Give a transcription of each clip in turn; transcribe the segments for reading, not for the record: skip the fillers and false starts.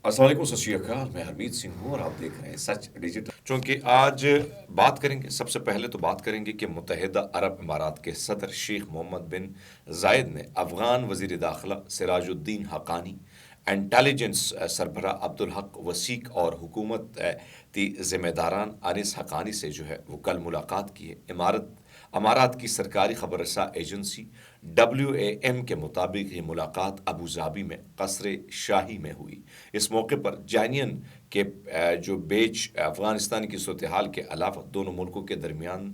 السلام علیکم، ست شری اکال، میں ہرمیت سنگھ ہوں اور آپ دیکھ رہے ہیں سچ ڈیجیٹل. چونکہ آج بات کریں گے، سب سے پہلے تو بات کریں گے کہ متحدہ عرب امارات کے صدر شیخ محمد بن زائد نے افغان وزیر داخلہ سراج الدین حقانی، انٹیلیجنس سربراہ عبدالحق وسیق اور حکومتی ذمہ داران انیس حقانی سے جو ہے وہ کل ملاقات کی ہے. امارات کی سرکاری خبر رساں ایجنسی WAM کے مطابق یہ ملاقات ابو ظبی میں قصر شاہی میں ہوئی. اس موقع پر جانین کے جو بیچ افغانستان کی صورتحال کے علاوہ دونوں ملکوں کے درمیان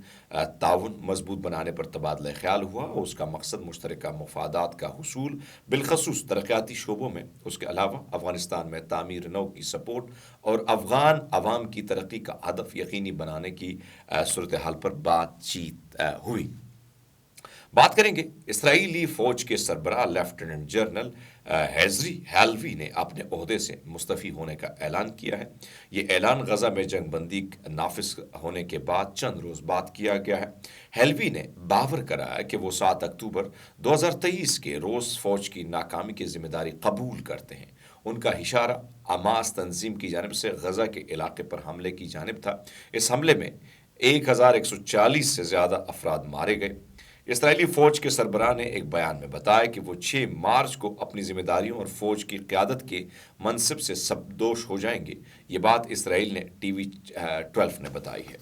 تعاون مضبوط بنانے پر تبادلہ خیال ہوا اور اس کا مقصد مشترکہ مفادات کا حصول بالخصوص ترقیاتی شعبوں میں، اس کے علاوہ افغانستان میں تعمیر نو کی سپورٹ اور افغان عوام کی ترقی کا ہدف یقینی بنانے کی صورتحال پر بات چیت ہوئی. بات کریں گے اسرائیلی فوج کے سربراہ لیفٹیننٹ جنرل ہیزری ہیلوی نے اپنے عہدے سے مستعفی ہونے کا اعلان کیا ہے. یہ اعلان غزہ میں جنگ بندی نافذ ہونے کے بعد چند روز بعد کیا گیا ہے. ہیلوی نے باور کرایا کہ وہ 7 اکتوبر 2023 کے روز فوج کی ناکامی کی ذمہ داری قبول کرتے ہیں. ان کا اشارہ حماس تنظیم کی جانب سے غزہ کے علاقے پر حملے کی جانب تھا. اس حملے میں 1140 سے زیادہ افراد مارے گئے. اسرائیلی فوج کے سربراہ نے ایک بیان میں بتایا کہ وہ 6 مارچ کو اپنی ذمہ داریوں اور فوج کی قیادت کے منصب سے سبکدوش ہو جائیں گے. یہ بات اسرائیل نے ٹی وی 12 نے بتائی ہے.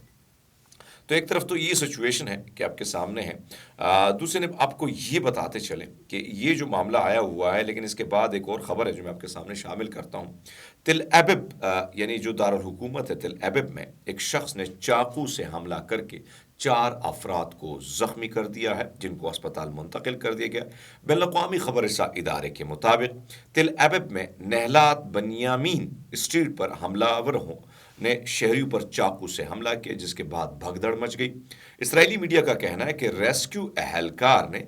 تو ایک طرف تو یہ سچویشن ہے کہ آپ کے سامنے ہے، دوسرے آپ کو یہ بتاتے چلیں کہ یہ جو معاملہ آیا ہوا ہے، لیکن اس کے بعد ایک اور خبر ہے جو میں آپ کے سامنے شامل کرتا ہوں. تل ابیب یعنی جو دارالحکومت ہے تل ابیب میں ایک شخص نے چاقو سے حملہ کر کے 4 افراد کو زخمی کر دیا ہے، جن کو اسپتال منتقل کر دیا گیا. بین الاقوامی خبر رساں ادارے کے مطابق تل ابیب میں نہلات بنیامین اسٹریٹ پر حملہ آوروں نے شہریوں پر چاقو سے حملہ کیا، جس کے بعد بھگدڑ مچ گئی. اسرائیلی میڈیا کا کہنا ہے کہ ریسکیو اہلکار نے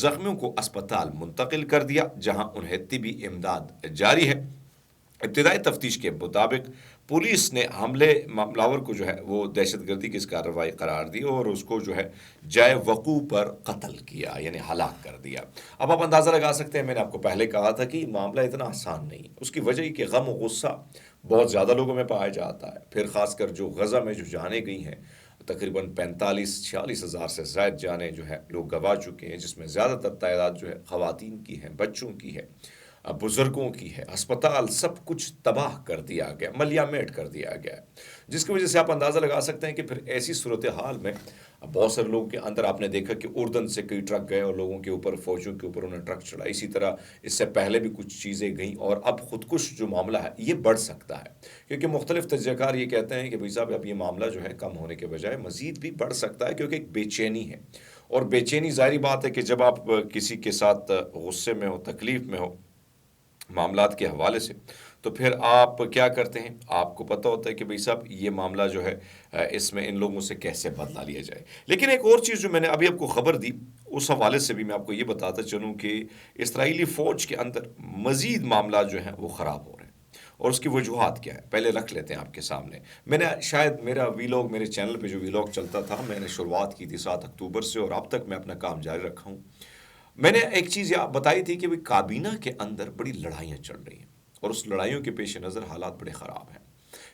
زخمیوں کو اسپتال منتقل کر دیا، جہاں انہیں طبی امداد جاری ہے. ابتدائی تفتیش کے مطابق پولیس نے حملے معملاور کو جو ہے وہ دہشت گردی کی اس کارروائی قرار دی اور اس کو جو ہے جائے وقوع پر قتل کیا، یعنی ہلاک کر دیا. اب آپ اندازہ لگا سکتے ہیں، میں نے آپ کو پہلے کہا تھا کہ یہ معاملہ اتنا آسان نہیں. اس کی وجہ یہ کہ غم و غصہ بہت زیادہ لوگوں میں پایا جاتا ہے. پھر خاص کر جو غزہ میں جو جانیں گئی ہیں، تقریباً 45-46 ہزار سے زائد جانیں جو ہے لوگ گوا چکے ہیں، جس میں زیادہ تر تعداد جو ہے خواتین کی ہے، بچوں کی ہے، بزرگوں کی ہے. ہسپتال سب کچھ تباہ کر دیا گیا، ملیا میٹ کر دیا گیا، جس کی وجہ سے آپ اندازہ لگا سکتے ہیں کہ پھر ایسی صورتحال میں بہت سارے لوگوں کے اندر آپ نے دیکھا کہ اردن سے کئی ٹرک گئے اور لوگوں کے اوپر، فوجوں کے اوپر انہیں ٹرک چڑھا. اسی طرح اس سے پہلے بھی کچھ چیزیں گئیں اور اب خودکش جو معاملہ ہے یہ بڑھ سکتا ہے، کیونکہ مختلف تجزیہ کار یہ کہتے ہیں کہ بھائی صاحب اب یہ معاملہ جو ہے کم ہونے کے بجائے مزید بھی بڑھ سکتا ہے، کیونکہ ایک بے چینی ہے. اور بے چینی ظاہری بات ہے کہ جب آپ کسی کے ساتھ غصے میں ہو، تکلیف میں ہو معاملات کے حوالے سے، تو پھر آپ کیا کرتے ہیں؟ آپ کو پتہ ہوتا ہے کہ بھئی صاحب یہ معاملہ جو ہے اس میں ان لوگوں سے کیسے بدلہ لیا جائے. لیکن ایک اور چیز جو میں نے ابھی آپ کو خبر دی، اس حوالے سے بھی میں آپ کو یہ بتاتا چلوں کہ اسرائیلی فوج کے اندر مزید معاملات جو ہیں وہ خراب ہو رہے ہیں. اور اس کی وجوہات کیا ہے پہلے رکھ لیتے ہیں آپ کے سامنے. میں نے شاید میرا ویلاگ، میرے چینل پہ جو ویلاگ چلتا تھا، میں نے شروعات کی تھی 7 اکتوبر سے اور اب تک میں اپنا کام جاری رکھا ہوں. میں نے ایک چیز یہ بتائی تھی کہ بھئی کابینہ کے اندر بڑی لڑائیاں چل رہی ہیں اور اس لڑائیوں کے پیش نظر حالات بڑے خراب ہیں.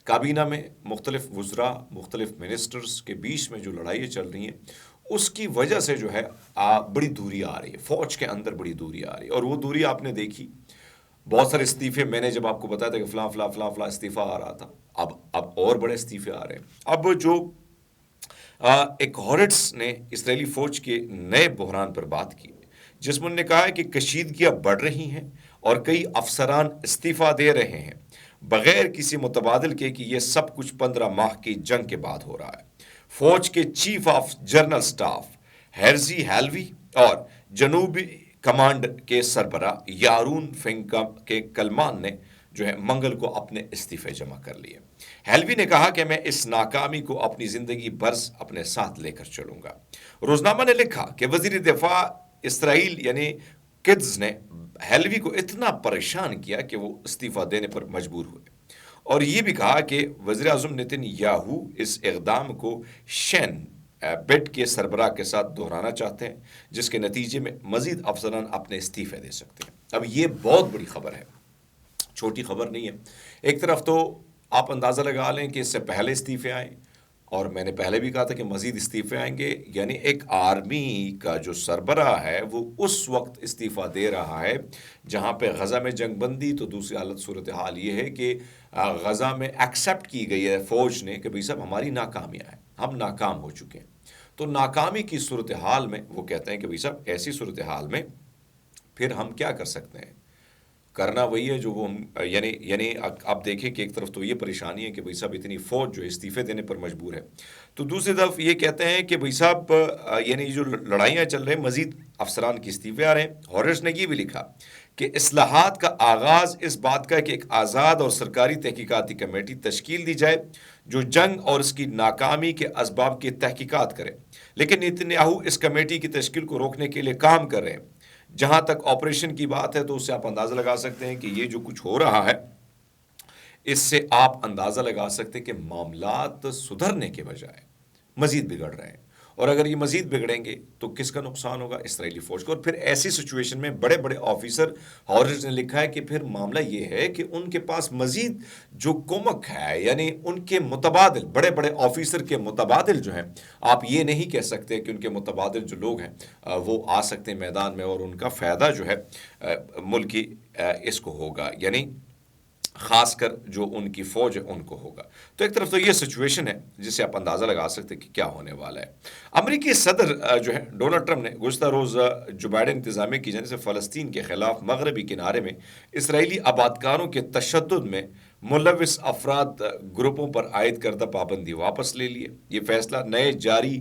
کابینہ میں مختلف وزراء، مختلف منسٹرز کے بیچ میں جو لڑائیاں چل رہی ہیں، اس کی وجہ سے جو ہے بڑی دوری آ رہی ہے، فوج کے اندر بڑی دوری آ رہی ہے. اور وہ دوری آپ نے دیکھی، بہت سارے استعفے میں نے جب آپ کو بتایا تھا کہ فلاں فلاں فلاں فلاں استعفیٰ آ رہا تھا، اب اور بڑے استعفے آ رہے ہیں. اب جو ایک ہارٹس نے اسرائیلی فوج کے نئے بحران پر بات کی، جس میں نے کہا ہے کہ کشیدگیاں بڑھ رہی ہیں اور کئی افسران استعفیٰ دے رہے ہیں بغیر کسی متبادل کے، کہ یہ سب کچھ 15 ماہ کی جنگ کے بعد ہو رہا ہے. فوج کے چیف آف جنرل سٹاف ہیرزی ہیلوی اور جنوبی کمانڈ کے سربراہ یارون فنکا کے کلمان نے جو ہے منگل کو اپنے استعفے جمع کر لیے. ہیلوی نے کہا کہ میں اس ناکامی کو اپنی زندگی برس اپنے ساتھ لے کر چلوں گا. روزنامہ نے لکھا کہ وزیر دفاع اسرائیل یعنی کدز نے ہیلوی کو اتنا پریشان کیا کہ وہ استعفیٰ دینے پر مجبور ہوئے، اور یہ بھی کہا کہ وزیر اعظم نتن یاہو اس اقدام کو شین بیٹ کے سربراہ کے ساتھ دہرانا چاہتے ہیں، جس کے نتیجے میں مزید افسران اپنے استعفے دے سکتے ہیں. اب یہ بہت بڑی خبر ہے. چھوٹی خبر نہیں ہے۔ ایک طرف تو آپ اندازہ لگا لیں کہ اس سے پہلے استعفے آئیں، اور میں نے پہلے بھی کہا تھا کہ مزید استعفے آئیں گے، یعنی ایک آرمی کا جو سربراہ ہے وہ اس وقت استعفیٰ دے رہا ہے جہاں پہ غزہ میں جنگ بندی، تو دوسری حالت صورتحال یہ ہے کہ غزہ میں ایکسیپٹ کی گئی ہے فوج نے کہ بھئی صاحب ہماری ناکامیاں ہیں، ہم ناکام ہو چکے ہیں۔ تو ناکامی کی صورتحال میں وہ کہتے ہیں کہ بھئی صاحب ایسی صورتحال میں پھر ہم کیا کر سکتے ہیں، کرنا وہی ہے جو وہ یعنی آپ دیکھیں کہ ایک طرف تو یہ پریشانی ہے کہ بھئی صاحب اتنی فوج جو استعفے دینے پر مجبور ہے، تو دوسری طرف یہ کہتے ہیں کہ بھئی صاحب یعنی جو لڑائیاں چل رہی ہیں مزید افسران کے استعفے آ رہے ہیں۔ ہارس نے یہ بھی لکھا کہ اصلاحات کا آغاز اس بات کا کہ ایک آزاد اور سرکاری تحقیقاتی کمیٹی تشکیل دی جائے جو جنگ اور اس کی ناکامی کے اسباب کی تحقیقات کرے، لیکن نیتن یاہو اس کمیٹی کی تشکیل کو روکنے کے لیے کام کر رہے ہیں۔ جہاں تک آپریشن کی بات ہے تو اس سے آپ اندازہ لگا سکتے ہیں کہ یہ جو کچھ ہو رہا ہے اس سے آپ اندازہ لگا سکتے ہیں کہ معاملات سدھرنے کے بجائے مزید بگڑ رہے ہیں، اور اگر یہ مزید بگڑیں گے تو کس کا نقصان ہوگا؟ اسرائیلی فوج کو۔ اور پھر ایسی سچویشن میں بڑے بڑے آفیسر، ہارس نے لکھا ہے کہ پھر معاملہ یہ ہے کہ ان کے پاس مزید جو کمک ہے، یعنی ان کے متبادل، بڑے بڑے آفیسر کے متبادل جو ہیں، آپ یہ نہیں کہہ سکتے کہ ان کے متبادل جو لوگ ہیں وہ آ سکتے ہیں میدان میں اور ان کا فائدہ جو ہے ملکی اس کو ہوگا، یعنی خاص کر جو ان کی فوج ہے ان کو ہوگا۔ تو ایک طرف تو یہ سچویشن ہے جس سے آپ اندازہ لگا سکتے ہیں کہ کیا ہونے والا ہے۔ امریکی صدر جو ہے ڈونلڈ ٹرمپ نے گزشتہ روز جو بائیڈن انتظامیہ کی جانب سے فلسطین کے خلاف مغربی کنارے میں اسرائیلی آبادکاروں کے تشدد میں ملوث افراد گروپوں پر عائد کردہ پابندی واپس لے لی ہے۔ یہ فیصلہ نئے جاری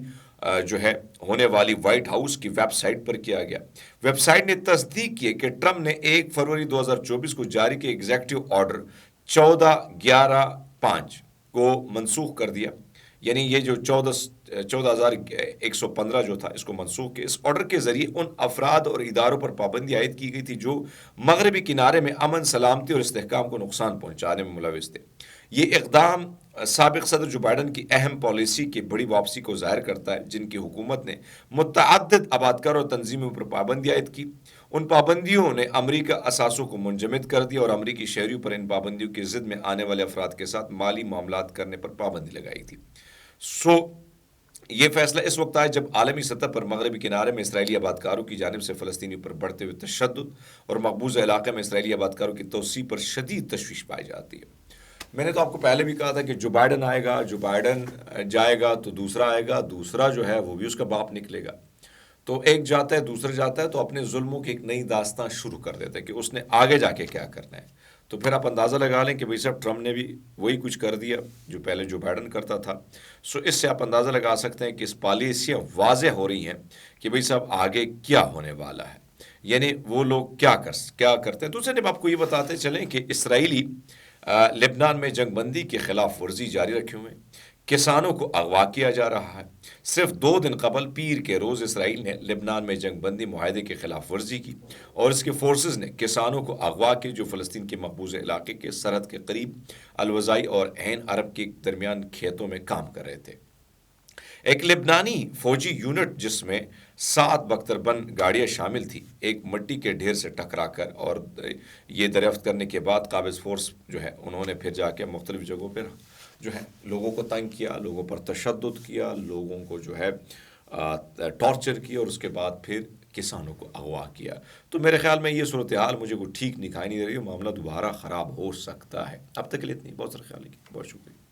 جو ہے ہونے والی وائٹ ہاؤس کی ویب سائٹ پر کیا گیا۔ ویب سائٹ نے تصدیق کی کہ ٹرمپ نے 1 فروری 2024 کو جاری کے ایگزیکٹو آرڈر 14/11/5 کو منسوخ کر دیا، یعنی یہ جو 14,115 جو تھا اس کو منسوخ کیا۔ اس آرڈر کے ذریعے ان افراد اور اداروں پر پابندی عائد کی گئی تھی جو مغربی کنارے میں امن، سلامتی اور استحکام کو نقصان پہنچانے میں ملوث تھے۔ یہ اقدام سابق صدر جو بائیڈن کی اہم پالیسی کی بڑی واپسی کو ظاہر کرتا ہے، جن کی حکومت نے متعدد آبادکاروں اور تنظیموں پر پابندی عائد کی۔ ان پابندیوں نے امریکہ اثاثوں کو منجمد کر دیا اور امریکی شہریوں پر ان پابندیوں کی ضد میں آنے والے افراد کے ساتھ مالی معاملات کرنے پر پابندی لگائی تھی۔ یہ فیصلہ اس وقت آیا جب عالمی سطح پر مغربی کنارے میں اسرائیلی آبادکاروں کی جانب سے فلسطینیوں پر بڑھتے ہوئے تشدد اور مقبوضہ علاقے میں اسرائیلی آبادکاروں کی توسیع پر شدید تشویش پائی جاتی ہے۔ میں نے تو آپ کو پہلے بھی کہا تھا کہ جو بائیڈن آئے گا، جو بائیڈن جائے گا تو دوسرا آئے گا، دوسرا جو ہے وہ بھی اس کا باپ نکلے گا۔ تو ایک جاتا ہے دوسرا جاتا ہے تو اپنے ظلموں کی ایک نئی داستان شروع کر دیتا ہے کہ اس نے آگے جا کے کیا کرنا ہے۔ تو پھر آپ اندازہ لگا لیں کہ بھئی صاحب ٹرمپ نے بھی وہی کچھ کر دیا جو پہلے جو بائیڈن کرتا تھا۔ اس سے آپ اندازہ لگا سکتے ہیں کہ اس پالیسیاں واضح ہو رہی ہیں کہ بھئی صاحب آگے کیا ہونے والا ہے، یعنی وہ لوگ کیا کرتے ہیں۔ دوسرے جب آپ کو یہ بتاتے چلیں کہ اسرائیلی لبنان میں جنگ بندی کے خلاف ورزی جاری رکھے ہوئے ہیں، کسانوں کو اغوا کیا جا رہا ہے۔ صرف 2 دن قبل پیر کے روز اسرائیل نے لبنان میں جنگ بندی معاہدے کی خلاف ورزی کی اور اس کے فورسز نے کسانوں کو اغوا کی جو فلسطین کے مقبوضہ علاقے کے سرحد کے قریب الوزائی اور عین عرب کے درمیان کھیتوں میں کام کر رہے تھے۔ ایک لبنانی فوجی یونٹ جس میں 7 بختربند گاڑیاں شامل تھی، ایک مٹی کے ڈھیر سے ٹکرا کر اور یہ دریافت کرنے کے بعد قابض فورس جو ہے انہوں نے پھر جا کے مختلف جگہوں پر جو ہے لوگوں کو تنگ کیا، لوگوں پر تشدد کیا، لوگوں کو جو ہے ٹارچر کیا اور اس کے بعد پھر کسانوں کو اغوا کیا۔ تو میرے خیال میں یہ صورتحال مجھے کوئی ٹھیک دکھائی نہیں دے رہی، معاملہ دوبارہ خراب ہو سکتا ہے۔ اب تک کے لیے اتنی، بہت سارے خیال ہے، بہت شکریہ۔